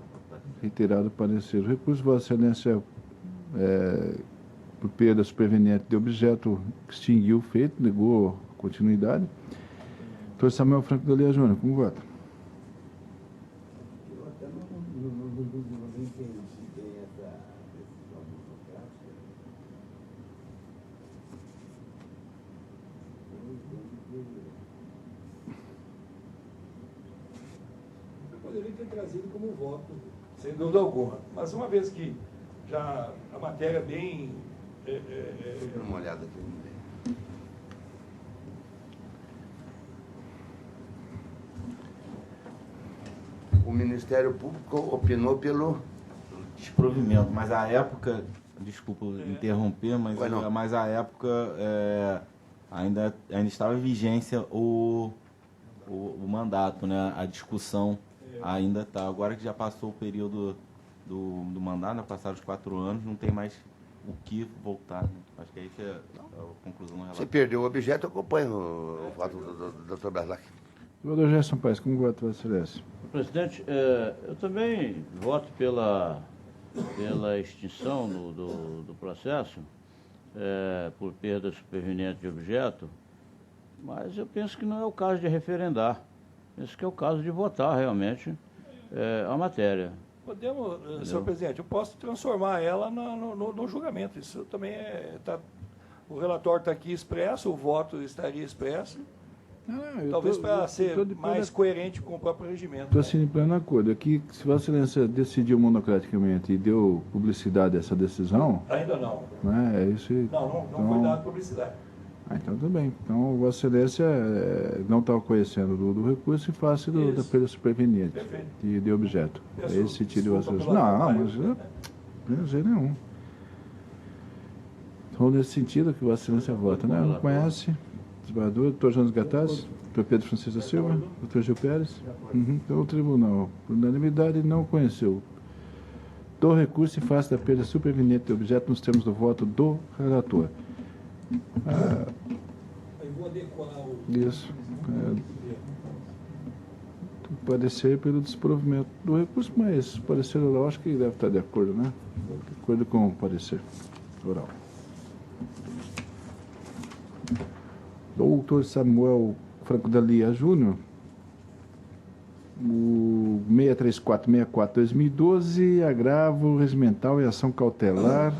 Reiterado o parecer do recurso. Vossa Excelência por perda superveniente de objeto, extinguiu o feito, negou continuidade. Doutor Samuel Franco da Lia Júnior, como vota? Eu até não entendi bem essa decisão democrática. Eu entendo que Eu poderia ter trazido como voto, sem dúvida alguma. Mas uma vez que já a matéria é bem... Dê uma olhada aqui no meio. O Ministério Público opinou pelo... Desprovimento, mas a época, desculpa interromper, mas a época ainda estava em vigência o mandato, né? A discussão ainda está. Agora que já passou o período do mandato, passaram os 4 anos, não tem mais o que voltar. Né? Acho que essa é a conclusão do relatório. Se perdeu o objeto, eu acompanho o voto do Dr. Braslac. Vereador Gerson Paes, como vota, Vossa Excelência? Presidente, eu também voto pela extinção do processo por perda superveniente de objeto, mas eu penso que não é o caso de referendar. Penso que é o caso de votar realmente a matéria. Podemos, senhor presidente, eu posso transformar ela no julgamento. Isso também o relatório está aqui expresso, o voto estaria expresso. Talvez para ser mais coerente com o próprio regimento. Estou assim em pleno acordo. Aqui, se Vossa Excelência decidiu monocraticamente e deu publicidade a essa decisão... Ainda não. Né, é isso. Não foi dada publicidade. Então tudo bem. Então Vossa Excelência não está conhecendo do recurso e face da perda superveniente de objeto. É esse sentido de Vossa Excelência. Não, mas não jeito nenhum. Então, nesse sentido que Vossa Excelência vota, né? Não conhece... Desembargador, Dr. Jones Gataz, Dr. Pedro Francisco da Silva, Dr. Gil Pérez. Então, o tribunal, por unanimidade, não conheceu do recurso em face da perda superveniente de objeto nos termos do voto do relator. Eu vou adequar o... Isso. Parecer pelo desprovimento do recurso, mas o parecer oral acho que deve estar de acordo, né? De acordo com o parecer oral. Doutor Samuel Franco da Lia Júnior, o 63464-2012, agravo regimental e ação cautelar,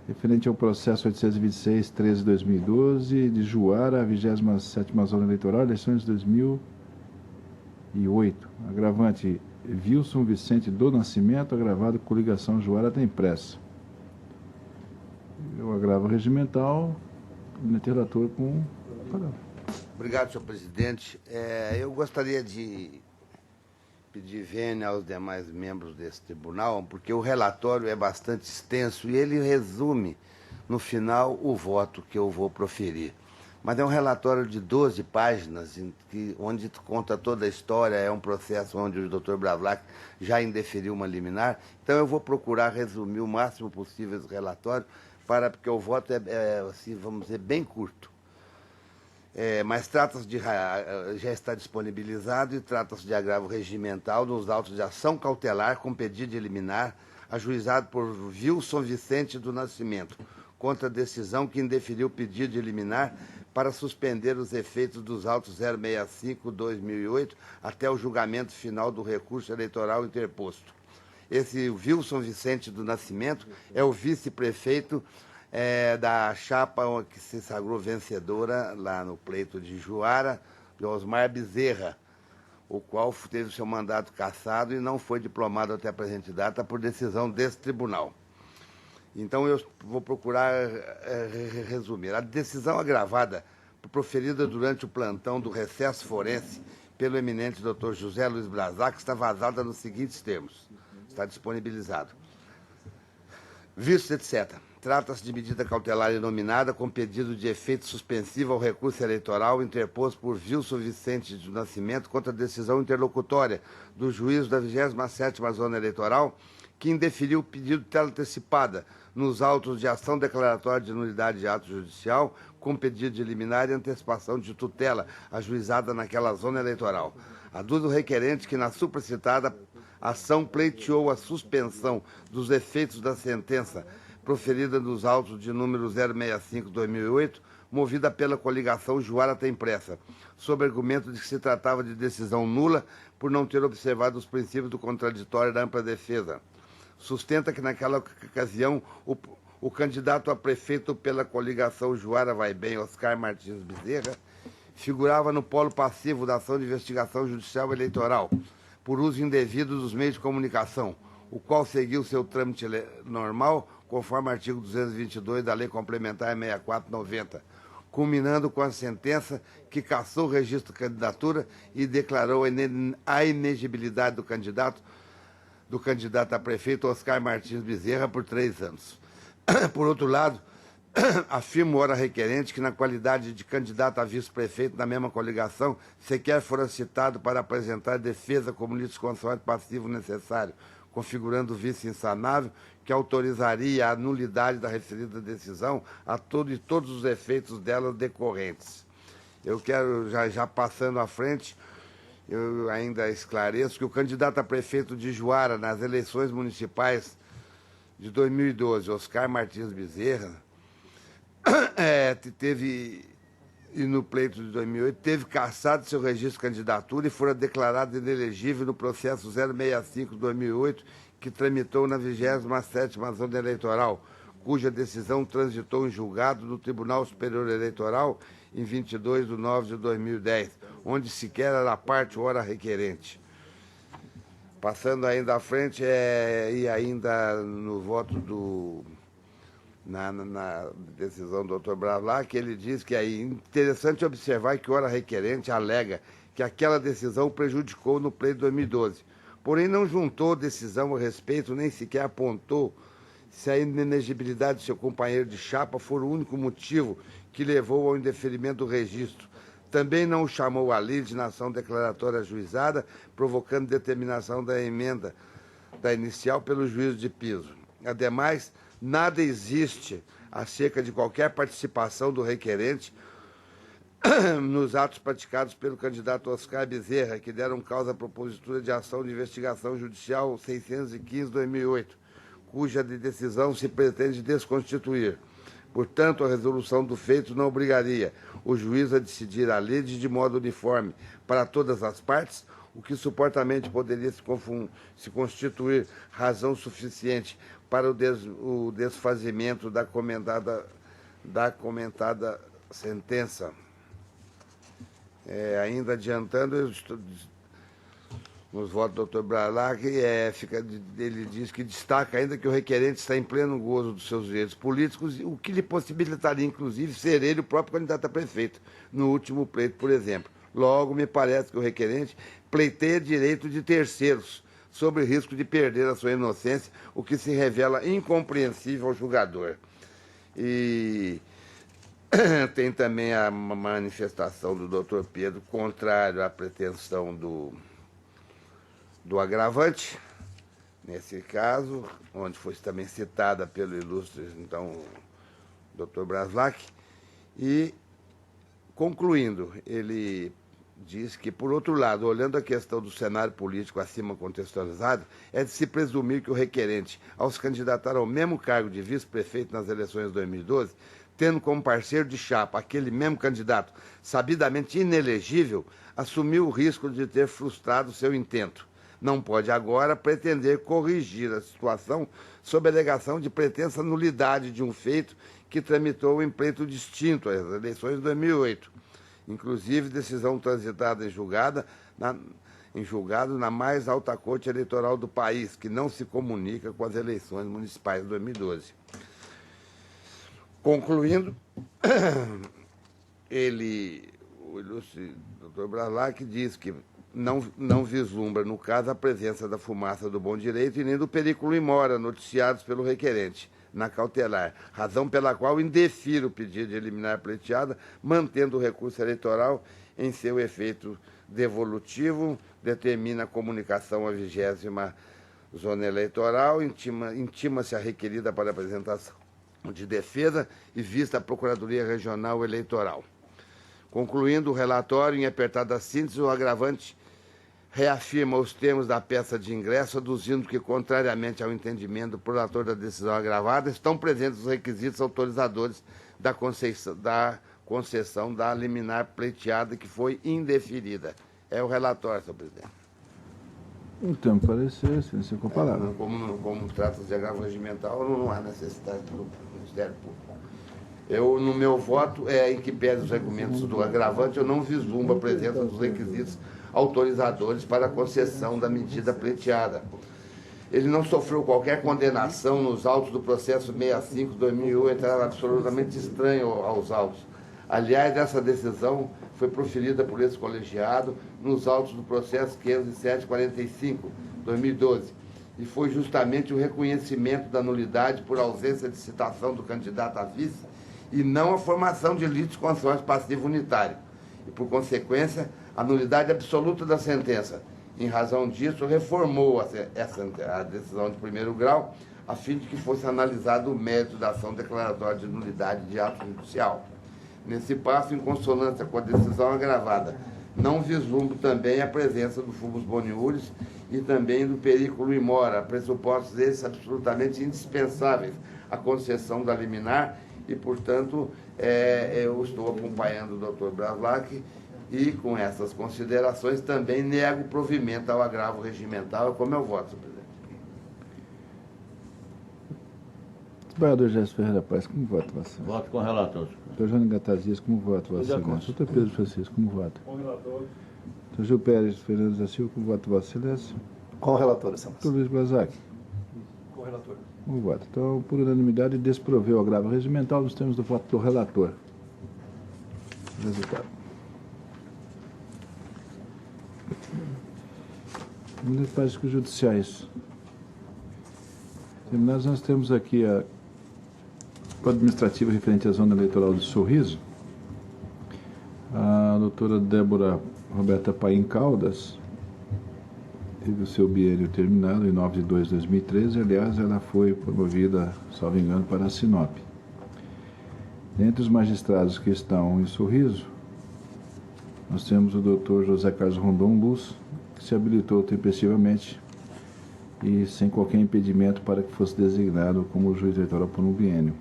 referente ao processo 826-13-2012, de Juara, a 27ª Zona Eleitoral, eleições de 2008. Agravante Wilson Vicente do Nascimento, agravado coligação Juara da Impressa. O agravo regimental... relator com a palavra. Obrigado, senhor presidente. Eu gostaria de pedir vênia aos demais membros desse tribunal, porque o relatório é bastante extenso e ele resume, no final, o voto que eu vou proferir. Mas é um relatório de 12 páginas, onde conta toda a história, é um processo onde o Dr. Braslac já indeferiu uma liminar, então eu vou procurar resumir o máximo possível esse relatório, porque o voto assim, vamos dizer, bem curto. Mas trata-se já está disponibilizado e trata-se de agravo regimental nos autos de ação cautelar com pedido de liminar ajuizado por Wilson Vicente do Nascimento, contra a decisão que indeferiu o pedido de liminar para suspender os efeitos dos autos 065/2008 até o julgamento final do recurso eleitoral interposto. Esse Wilson Vicente do Nascimento é o vice-prefeito da chapa que se sagrou vencedora lá no pleito de Juara, de Osmar Bezerra, o qual teve seu mandato cassado e não foi diplomado até a presente data por decisão desse tribunal. Então eu vou procurar resumir. A decisão agravada proferida durante o plantão do recesso forense pelo eminente Dr. José Luiz Braslac está vazada nos seguintes termos. Está disponibilizado. Visto, etc. Trata-se de medida cautelar inominada com pedido de efeito suspensivo ao recurso eleitoral interposto por Wilson Vicente do Nascimento contra a decisão interlocutória do juízo da 27ª Zona Eleitoral, que indeferiu o pedido de tela antecipada nos autos de ação declaratória de nulidade de ato judicial, com pedido de liminar e antecipação de tutela ajuizada naquela zona eleitoral. Aduz o requerente que, na supracitada ação, pleiteou a suspensão dos efeitos da sentença proferida nos autos de número 065/2008, movida pela coligação Juara Tem Pressa, sob argumento de que se tratava de decisão nula por não ter observado os princípios do contraditório da ampla defesa. Sustenta que naquela ocasião o candidato a prefeito pela coligação Juara Vai Bem, Oscar Martins Bezerra, figurava no polo passivo da ação de investigação judicial eleitoral, por uso indevido dos meios de comunicação, o qual seguiu seu trâmite normal, conforme o artigo 222 da Lei Complementar 64/90, culminando com a sentença que cassou o registro de candidatura e declarou a inegibilidade do candidato a prefeito Oscar Martins Bezerra por 3 anos. Por outro lado, afirma o ora requerente que, na qualidade de candidato a vice-prefeito da mesma coligação, sequer fora citado para apresentar defesa como litisconsorte passivo necessário, configurando o vice insanável, que autorizaria a nulidade da referida decisão a todos os efeitos dela decorrentes. Eu quero, já passando à frente, eu ainda esclareço que o candidato a prefeito de Juara nas eleições municipais de 2012, Oscar Martins Bezerra, e no pleito de 2008, teve cassado seu registro de candidatura e fora declarado inelegível no processo 065/2008, que tramitou na 27ª Zona Eleitoral, cuja decisão transitou em julgado do Tribunal Superior Eleitoral em 22 de nove de 2010, onde sequer era parte o ora requerente. Passando ainda à frente, e ainda no voto na decisão do Dr. Bravlac, ele diz que é interessante observar que o ora requerente alega que aquela decisão o prejudicou no pleito de 2012. Porém, não juntou decisão a respeito, nem sequer apontou se a inegibilidade de seu companheiro de chapa for o único motivo que levou ao indeferimento do registro. Também não o chamou à lide na ação declaratória ajuizada, provocando determinação da emenda da inicial pelo juízo de piso. Ademais, nada existe acerca de qualquer participação do requerente nos atos praticados pelo candidato Oscar Bezerra, que deram causa à propositura de ação de investigação judicial 615/2008, cuja decisão se pretende desconstituir. Portanto, a resolução do feito não obrigaria o juiz a decidir a lide de modo uniforme para todas as partes, o que supostamente poderia se constituir razão suficiente para o desfazimento da comentada sentença. Ainda adiantando, nos votos do Dr. Bravlac, ele diz que destaca ainda que o requerente está em pleno gozo dos seus direitos políticos, o que lhe possibilitaria, inclusive, ser ele o próprio candidato a prefeito, no último pleito, por exemplo. Logo, me parece que o requerente pleiteia direito de terceiros, sob o risco de perder a sua inocência, o que se revela incompreensível ao julgador. E tem também a manifestação do Dr. Pedro contrário à pretensão do agravante, nesse caso, onde foi também citada pelo ilustre, então, Dr. Bravlac. E, concluindo, ele diz que, por outro lado, olhando a questão do cenário político acima contextualizado, é de se presumir que o requerente, ao se candidatar ao mesmo cargo de vice-prefeito nas eleições de 2012, tendo como parceiro de chapa aquele mesmo candidato sabidamente inelegível, assumiu o risco de ter frustrado seu intento. Não pode agora pretender corrigir a situação sob a alegação de pretensa nulidade de um feito que tramitou em pleito distinto às eleições de 2008. Inclusive, decisão transitada em julgado na mais alta corte eleitoral do país, que não se comunica com as eleições municipais de 2012. Concluindo, o ilustre Dr. Bravlac diz que não vislumbra, no caso, a presença da fumaça do bom direito e nem do perigo imora noticiados pelo requerente na cautelar, razão pela qual indefiro o pedido de eliminar a pleiteada, mantendo o recurso eleitoral em seu efeito devolutivo, determina a comunicação à 20ª Zona Eleitoral, intima-se a requerida para apresentação de defesa e vista a Procuradoria Regional Eleitoral. Concluindo o relatório, em apertada síntese, o agravante reafirma os termos da peça de ingresso, aduzindo que, contrariamente ao entendimento do prolator da decisão agravada, estão presentes os requisitos autorizadores da concessão da liminar pleiteada que foi indeferida. É o relatório, senhor presidente. Então, parecer, silêncio com a palavra. Como trata-se de agravo regimental, não há necessidade do Ministério Público. Eu, no meu voto, em que pese os argumentos do agravante, eu não vislumbro a presença dos requisitos autorizadores para a concessão da medida pleiteada. Ele não sofreu qualquer condenação nos autos do processo 65/2008, era absolutamente estranho aos autos. Aliás, essa decisão foi proferida por esse colegiado nos autos do processo 507/45/2012 e foi justamente o reconhecimento da nulidade por ausência de citação do candidato a vice e não a formação de litisconsórcio passivo unitário. E, por consequência, a nulidade absoluta da sentença. Em razão disso, reformou a decisão de primeiro grau, a fim de que fosse analisado o mérito da ação declaratória de nulidade de ato judicial. Nesse passo, em consonância com a decisão agravada, não vislumbro também a presença do fumus boniuris e também do periculum in mora, pressupostos esses absolutamente indispensáveis à concessão da liminar e, portanto, eu estou acompanhando o doutor Braslac e, com essas considerações, também nego provimento ao agravo regimental, como eu voto, senhor presidente. Desembargador Gerson Ferreira Paz, como vota você? Voto com o relator. Dr. Jânio Gatazias, como vota Vossa Excelência? Dr. Pedro Francisco, como vota? Com o relator. Dr. Gil Pérez Fernandes da Silva, como vota Vossa Excelência? Com o relator, Excelência. Dr. Luiz Blazac? Com o relator. Como vota? Então, por unanimidade, desproveu o agravo regimental nos termos do voto do relator. Resultado. Nos práticos judiciais. Terminados, nós temos aqui o administrativo referente à zona eleitoral de Sorriso. A doutora Débora Roberta Paim Caldas teve o seu biênio terminado em 9/2/2013. Aliás, ela foi promovida, salvo engano, para a Sinop. Dentre os magistrados que estão em Sorriso, nós temos o doutor José Carlos Rondon Luz, que se habilitou tempestivamente e sem qualquer impedimento para que fosse designado como juiz eleitoral por um biênio.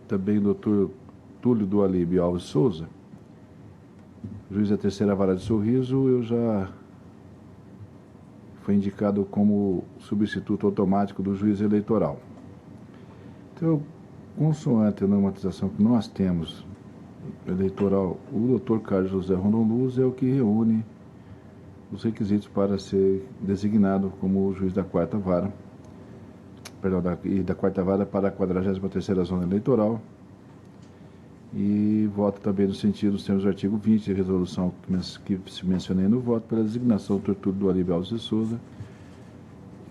Também o doutor Túlio do Alíbio Alves Souza, juiz da terceira vara de Sorriso, eu já foi indicado como substituto automático do juiz eleitoral. Então, consoante a normatização que nós temos eleitoral, o doutor Carlos José Rondon Luz é o que reúne os requisitos para ser designado como juiz da quarta vara, da quarta vara para a 43ª zona eleitoral, e voto também no sentido dos termos do artigo 20 da resolução que se mencionei no voto pela designação do Dr. Túlio do Alíbio Alves de Souza,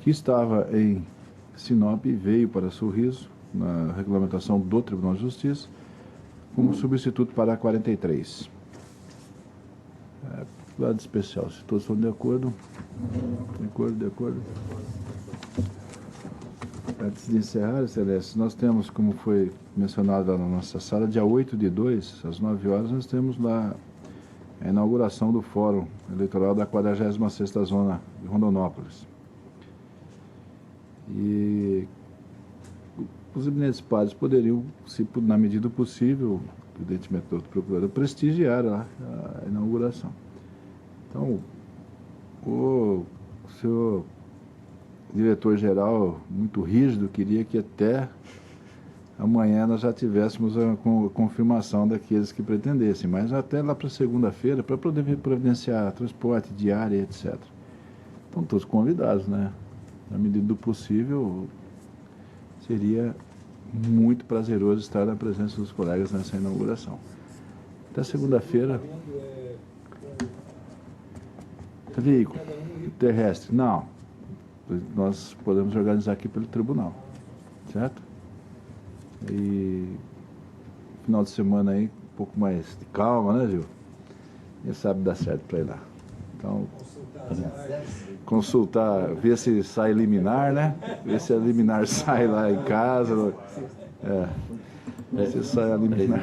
que estava em Sinop e veio para Sorriso, na regulamentação do Tribunal de Justiça, como substituto para a 43. Lado especial, se todos estão de acordo. De acordo. Antes de encerrar, Excelência, nós temos, como foi mencionado lá na nossa sala, dia 8/2, às 9 horas, nós temos lá a inauguração do Fórum Eleitoral da 46ª Zona de Rondonópolis. E os eminentes padres poderiam, se na medida possível, evidentemente do procurador, prestigiar a inauguração. Então, o senhor diretor-geral, muito rígido, queria que até amanhã nós já tivéssemos a confirmação daqueles que pretendessem, mas até lá para segunda-feira, para poder providenciar transporte diário, etc. Estão todos convidados, né? Na medida do possível, seria muito prazeroso estar na presença dos colegas nessa inauguração. Até segunda-feira. Veículo terrestre, não. Nós podemos organizar aqui pelo tribunal, certo? E final de semana aí, um pouco mais de calma, né, Gil? Quem sabe dá certo para ir lá. Então, consultar, ver se sai liminar, né? Ver se a liminar sai lá em casa. Se sai a liminar.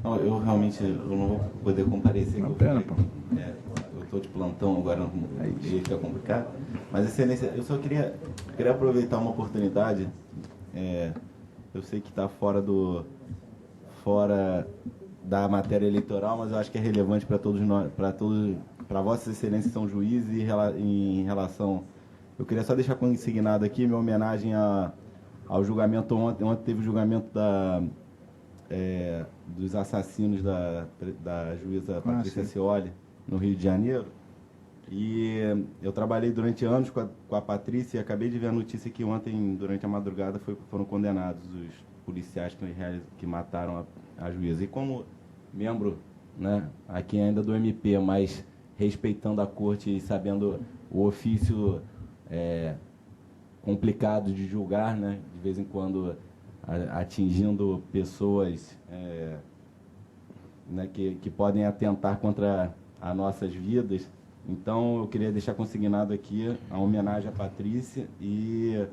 Não, eu realmente eu não vou poder comparecer. Uma pena, pô. Eu estou de plantão agora, o dia fica complicado. Mas, Excelência, eu só queria aproveitar uma oportunidade. Eu sei que está fora da matéria eleitoral, mas eu acho que é relevante para todos nós, para Vossas Excelências que são juízes e em relação. Eu queria só deixar consignado aqui minha homenagem ao julgamento ontem. Ontem teve o julgamento dos assassinos da juíza Patrícia Cioli, no Rio de Janeiro. E eu trabalhei durante anos com a Patrícia e acabei de ver a notícia que ontem, durante a madrugada, foram condenados os policiais que mataram a juíza. E como membro, né, aqui ainda do MP, mas respeitando a corte e sabendo o ofício complicado de julgar, né, de vez em quando atingindo pessoas né, que podem atentar contra as nossas vidas. Então, eu queria deixar consignado aqui a homenagem à Patrícia e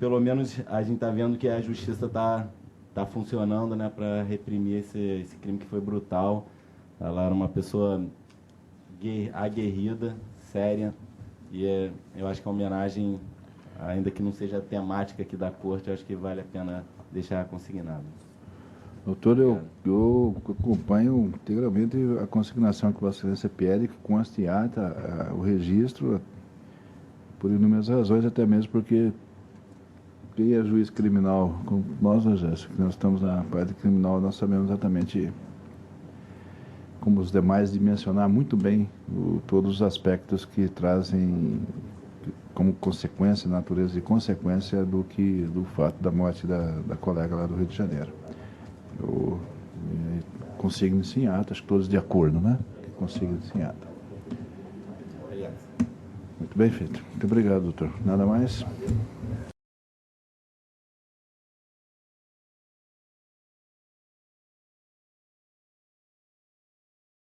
pelo menos a gente está vendo que a justiça está funcionando, né, para reprimir esse crime que foi brutal. Ela era uma pessoa aguerrida, séria, e eu acho que a homenagem, ainda que não seja a temática aqui da corte, eu acho que vale a pena deixar consignado. Doutor, eu acompanho integralmente a consignação que Vossa Excelência pede, que conste em ata o registro, por inúmeras razões, até mesmo porque quem é juiz criminal, como nós, Jéssica, que nós estamos na parte criminal, nós sabemos exatamente, como os demais, dimensionar muito bem todos os aspectos que trazem como consequência, natureza e consequência do fato da morte da colega lá do Rio de Janeiro. Eu consigo-me em ata, acho que todos de acordo, né? Consigo-me em ata. Muito bem feito. Muito obrigado, doutor. Nada mais?